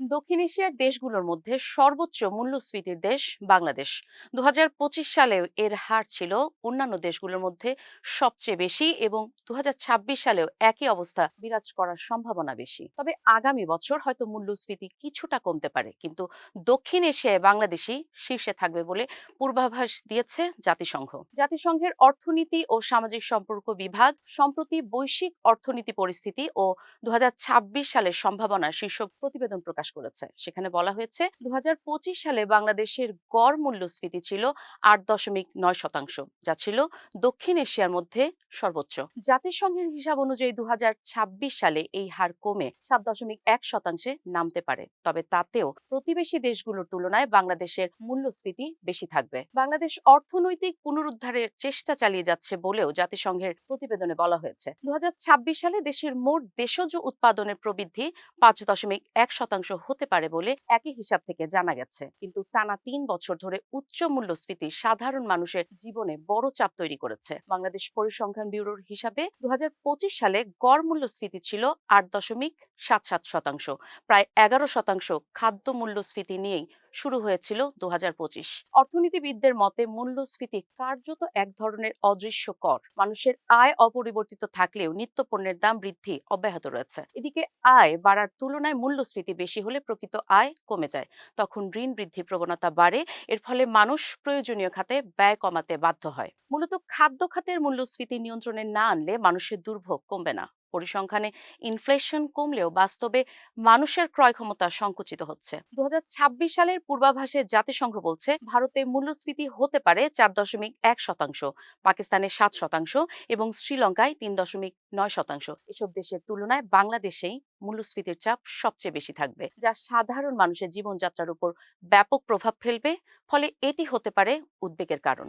দক্ষিণ এশিয়ার দেশগুলোর মধ্যে সর্বোচ্চ মূল্যস্ফীতির দেশ বাংলাদেশ। ২০২৫ সালেও এর হার ছিল অন্যান্য দেশগুলোর মধ্যে সবচেয়ে বেশি, এবং ২০২৬ সালেও একই অবস্থা বিরাজ করার সম্ভাবনা বেশি। তবে আগামী বছর হয়তো মূল্যস্ফীতি কিছুটা কমতে পারে, কিন্তু দক্ষিণ এশিয়ায় বাংলাদেশই শীর্ষে থাকবে বলে পূর্বাভাস দিয়েছে জাতিসংঘ। জাতিসংঘের অর্থনীতি ও সামাজিক সম্পর্ক বিভাগ সম্প্রতি বৈশ্বিক অর্থনীতি পরিস্থিতি ও ২০২৬ সালের সম্ভাবনা শীর্ষক প্রতিবেদন প্রকাশ করেছে। সেখানে বলা হয়েছে ২০২৫ সালে বাংলাদেশের গড় মূল্যস্ফীতি ছিল ৮.৯%, যা ছিল দক্ষিণ এশিয়ার মধ্যে সর্বোচ্চ। জাতিসংঘের হিসাব অনুযায়ী ২০২৬ সালে এই হার কমে ৭.১% নামতে পারে, তবে তাতেও প্রতিবেশী দেশগুলোর তুলনায় বাংলাদেশের মূল্যস্ফীতি বেশি থাকবে। বাংলাদেশ অর্থনৈতিক পুনরুদ্ধারের চেষ্টা চালিয়ে যাচ্ছে বলেও জাতিসংঘের প্রতিবেদনে বলা হয়েছে। ২০২৬ সালে দেশের মোট দেশজ উৎপাদনের প্রবৃদ্ধি ৫.১% হতে পারে বলে একই হিসাব থেকে জানা গেছে। কিন্তু টানা ৩ বছর ধরে উচ্চ মূল্যস্ফীতি সাধারণ মানুষের জীবনে বড় চাপ তৈরি করেছে। বাংলাদেশ পরিসংখ্যান ব্যুরোর হিসাবে ২০২৫ সালে গড় মূল্যস্ফীতি ছিল ৮.৭৭%। প্রায় ১১% খাদ্য মূল্যস্ফীতি নিয়েই শুরু হয়েছিল ২০২৫। অর্থনীতিবিদদের মতে মূল্যস্ফীতি কার্যত এক ধরনের অদৃশ্য কর। মানুষের আয় অপরিবর্তিত থাকলেও নিত্যপণ্যের দাম বৃদ্ধি অব্যাহত রয়েছে। এদিকে আয় বাড়ার তুলনায় মূল্যস্ফীতি বেশি হলে প্রকৃত আয় কমে যায়। তখন ঋণ বৃদ্ধির প্রবণতা বাড়ে। এর ফলে মানুষ প্রয়োজনীয় খাতে ব্যয় কমাতে বাধ্য হয়। মূলত খাদ্য খাতের মূল্যস্ফীতি নিয়ন্ত্রণে না আনলে মানুষের দুর্ভোগ কমবে না। পরিসংখ্যানে ইনফ্লেশন কমলেও বাস্তবে মানুষের ক্রয় ক্ষমতা সংকুচিত হচ্ছে। ২০২৬ সালের পূর্বাভাসে জাতিসংঘ বলছে ভারতে মূল্যস্ফীতি হতে পারে ৪.১%, পাকিস্তানে ৭% এবং শ্রীলঙ্কায় ৩.৯%। এসব দেশের তুলনায় বাংলাদেশেই মূল্যস্ফীতির চাপ সবচেয়ে বেশি থাকবে, যা সাধারণ মানুষের জীবনযাত্রার উপর ব্যাপক প্রভাব ফেলবে। ফলে এটি হতে পারে উদ্বেগের কারণ।